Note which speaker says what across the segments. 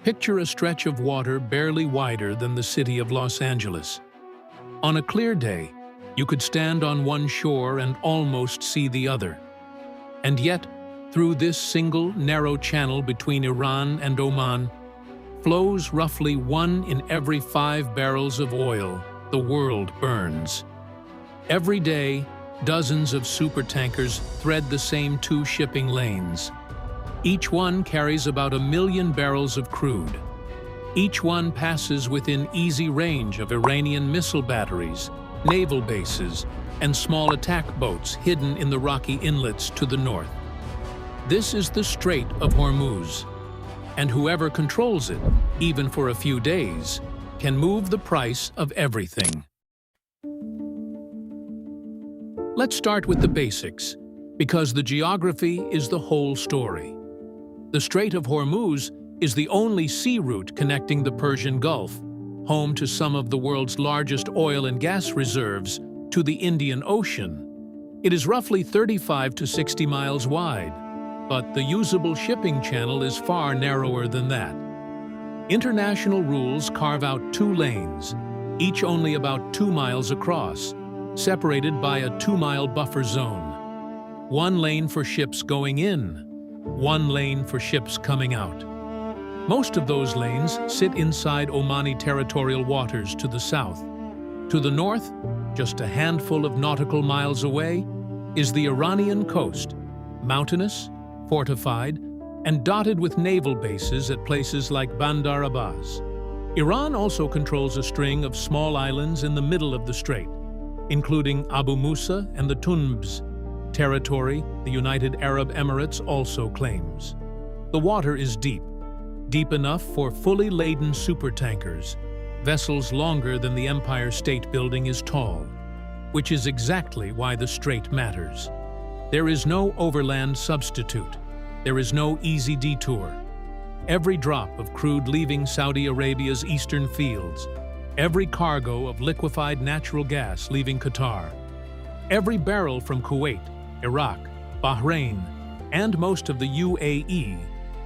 Speaker 1: Picture a stretch of water barely wider than the city of Los Angeles. On a clear day, you could stand on one shore and almost see the other. And yet, through this single, narrow channel between Iran and Oman, flows roughly 1 in every 5 barrels of oil the world burns. Every day, dozens of supertankers thread the same 2 shipping lanes. Each one carries about 1 million barrels of crude. Each one passes within easy range of Iranian missile batteries, naval bases, and small attack boats hidden in the rocky inlets to the north. This is the Strait of Hormuz, and whoever controls it, even for a few days, can move the price of everything. Let's start with the basics, because the geography is the whole story. The Strait of Hormuz is the only sea route connecting the Persian Gulf, home to some of the world's largest oil and gas reserves, to the Indian Ocean. It is roughly 35 to 60 miles wide, but the usable shipping channel is far narrower than that. International rules carve out 2 lanes, each only about 2 miles across, separated by a 2-mile buffer zone. 1 lane for ships going in, 1 lane for ships coming out. Most of those lanes sit inside Omani territorial waters to the south. To the north, just a handful of nautical miles away, is the Iranian coast, mountainous, fortified, and dotted with naval bases at places like Bandar Abbas. Iran also controls a string of small islands in the middle of the strait, including Abu Musa and the Tunbs, territory the United Arab Emirates also claims. The water is deep enough for fully laden supertankers, vessels longer than the Empire State Building is tall, which is exactly why the strait matters. There is no overland substitute. There is no easy detour. Every drop of crude leaving Saudi Arabia's eastern fields, every cargo of liquefied natural gas leaving Qatar, every barrel from Kuwait, Iraq, Bahrain, and most of the UAE,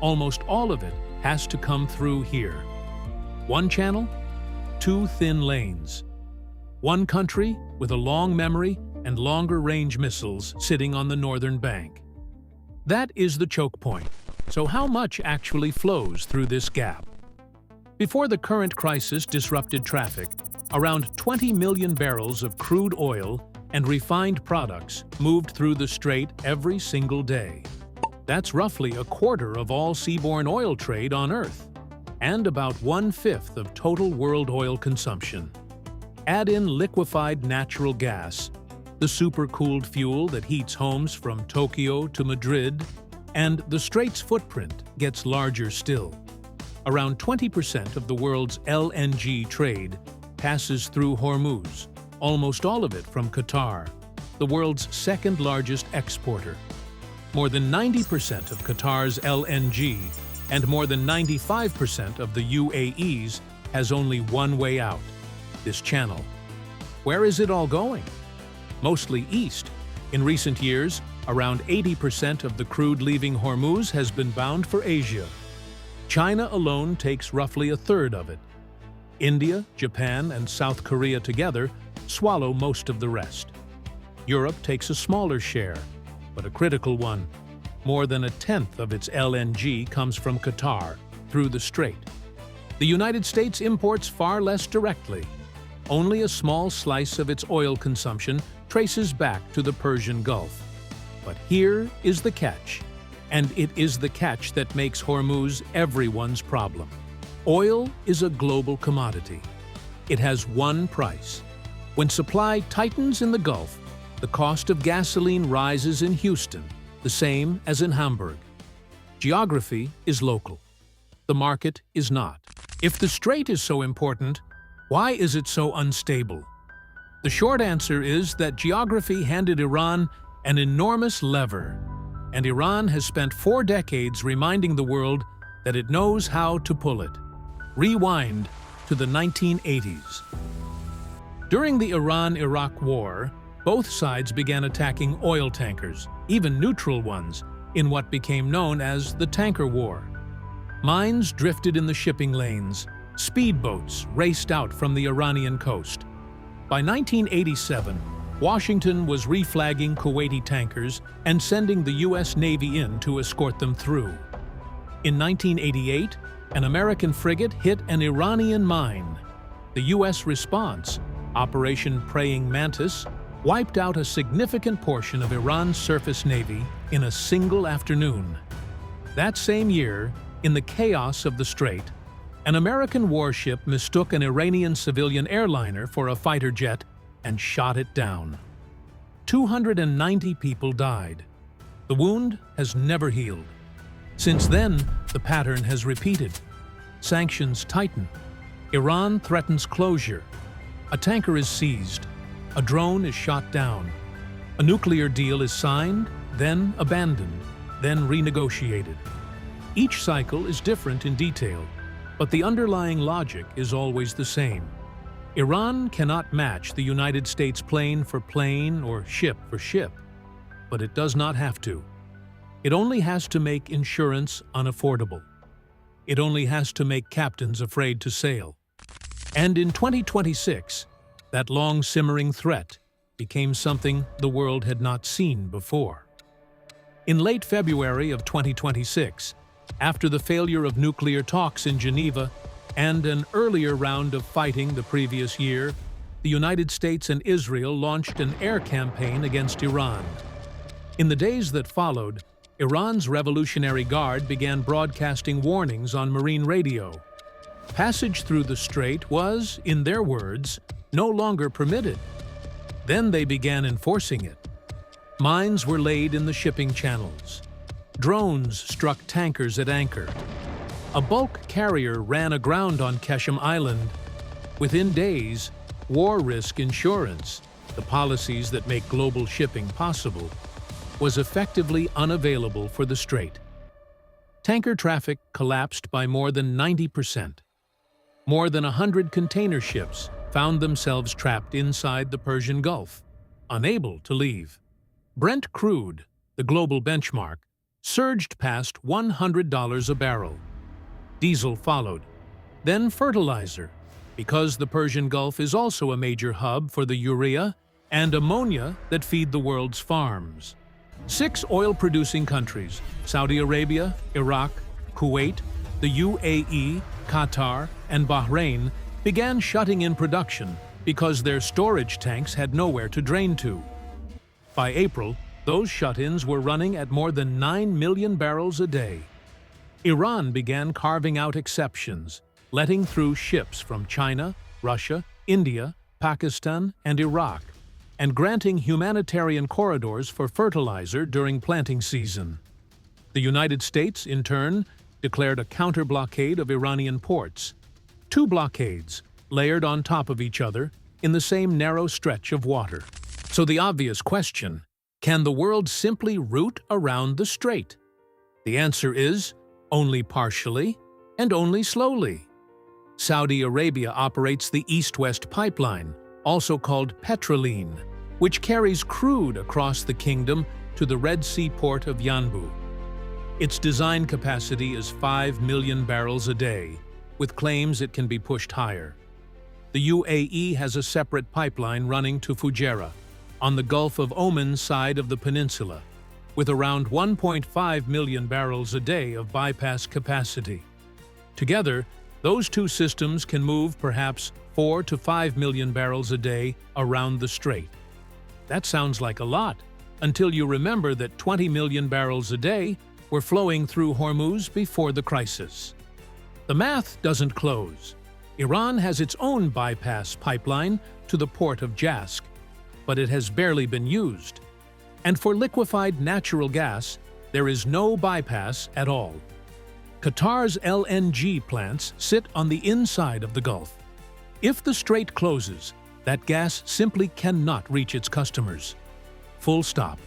Speaker 1: almost all of it has to come through here. 1 channel, 2 thin lanes. 1 country with a long memory and longer-range missiles sitting on the northern bank. That is the choke point. So how much actually flows through this gap? Before the current crisis disrupted traffic, around 20 million barrels of crude oil and refined products moved through the strait every single day. That's roughly a quarter of all seaborne oil trade on Earth, and about 1/5 of total world oil consumption. Add in liquefied natural gas, the supercooled fuel that heats homes from Tokyo to Madrid, and the strait's footprint gets larger still. Around 20% of the world's LNG trade passes through Hormuz, almost all of it from Qatar, the world's 2nd largest exporter. More than 90% of Qatar's LNG and more than 95% of the UAE's has only one way out, this channel. Where is it all going? Mostly east. In recent years, around 80% of the crude leaving Hormuz has been bound for Asia. China alone takes roughly 1/3 of it. India, Japan, and South Korea together swallow most of the rest. Europe takes a smaller share, but a critical one. More than 1/10 of its LNG comes from Qatar, through the strait. The United States imports far less directly. Only a small slice of its oil consumption traces back to the Persian Gulf. But here is the catch, and it is the catch that makes Hormuz everyone's problem. Oil is a global commodity. It has one price. When supply tightens in the Gulf, the cost of gasoline rises in Houston, the same as in Hamburg. Geography is local. The market is not. If the strait is so important, why is it so unstable? The short answer is that geography handed Iran an enormous lever, and Iran has spent 4 decades reminding the world that it knows how to pull it. Rewind to the 1980s. During the Iran-Iraq War, both sides began attacking oil tankers, even neutral ones, in what became known as the Tanker War. Mines drifted in the shipping lanes. Speedboats raced out from the Iranian coast. By 1987, Washington was reflagging Kuwaiti tankers and sending the U.S. Navy in to escort them through. In 1988, an American frigate hit an Iranian mine. The U.S. response, Operation Praying Mantis, wiped out a significant portion of Iran's surface navy in a single afternoon. That same year, in the chaos of the strait, an American warship mistook an Iranian civilian airliner for a fighter jet and shot it down. 290 people died. The wound has never healed. Since then, the pattern has repeated. Sanctions tighten. Iran threatens closure. A tanker is seized. A drone is shot down. A nuclear deal is signed, then abandoned, then renegotiated. Each cycle is different in detail, but the underlying logic is always the same. Iran cannot match the United States plane for plane or ship for ship, but it does not have to. It only has to make insurance unaffordable. It only has to make captains afraid to sail. And in 2026, that long-simmering threat became something the world had not seen before. In late February of 2026, after the failure of nuclear talks in Geneva and an earlier round of fighting the previous year, the United States and Israel launched an air campaign against Iran. In the days that followed, Iran's Revolutionary Guard began broadcasting warnings on marine radio. Passage through the strait was, in their words, no longer permitted. Then they began enforcing it. Mines were laid in the shipping channels. Drones struck tankers at anchor. A bulk carrier ran aground on Keshem Island. Within days, war risk insurance, the policies that make global shipping possible, was effectively unavailable for the strait. Tanker traffic collapsed by more than 90%. More than 100 container ships found themselves trapped inside the Persian Gulf, unable to leave. Brent crude, the global benchmark, surged past $100 a barrel. Diesel followed, then fertilizer, because the Persian Gulf is also a major hub for the urea and ammonia that feed the world's farms. 6 oil-producing countries, Saudi Arabia, Iraq, Kuwait, the UAE, Qatar, and Bahrain, began shutting in production because their storage tanks had nowhere to drain to. By April, those shut-ins were running at more than 9 million barrels a day. Iran began carving out exceptions, letting through ships from China, Russia, India, Pakistan, and Iraq, and granting humanitarian corridors for fertilizer during planting season. The United States, in turn, declared a counter-blockade of Iranian ports. 2 blockades, layered on top of each other, in the same narrow stretch of water. So the obvious question, can the world simply route around the strait? The answer is, only partially and only slowly. Saudi Arabia operates the East-West pipeline, also called Petroline, which carries crude across the kingdom to the Red Sea port of Yanbu. Its design capacity is 5 million barrels a day, with claims it can be pushed higher. The UAE has a separate pipeline running to Fujairah, on the Gulf of Oman side of the peninsula, with around 1.5 million barrels a day of bypass capacity. Together, those 2 systems can move perhaps 4 to 5 million barrels a day around the strait. That sounds like a lot, until you remember that 20 million barrels a day were flowing through Hormuz before the crisis. The math doesn't close. Iran has its own bypass pipeline to the port of Jask, but it has barely been used. And for liquefied natural gas, there is no bypass at all. Qatar's LNG plants sit on the inside of the Gulf. If the strait closes, that gas simply cannot reach its customers. Full stop.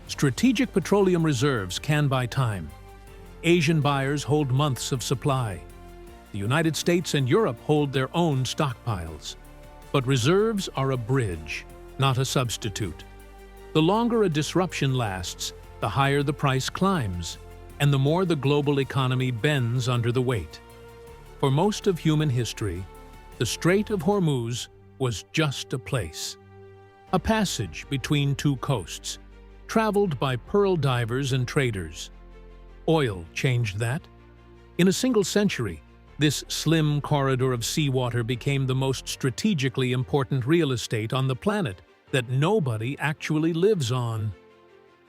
Speaker 1: Strategic petroleum reserves can buy time. Asian buyers hold months of supply. The United States and Europe hold their own stockpiles. But reserves are a bridge, not a substitute. The longer a disruption lasts, the higher the price climbs. and the more the global economy bends under the weight. For most of human history, the Strait of Hormuz was just a place, a passage between two coasts, traveled by pearl divers and traders. Oil changed that. In a single century, this slim corridor of seawater became the most strategically important real estate on the planet that nobody actually lives on.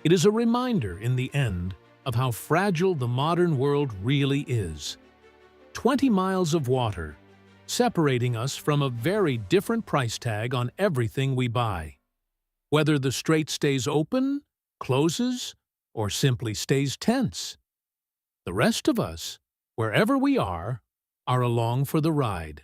Speaker 1: It is a reminder, in the end, of how fragile the modern world really is. 20 miles of water, separating us from a very different price tag on everything we buy. Whether the strait stays open, closes, or simply stays tense. The rest of us, wherever we are along for the ride.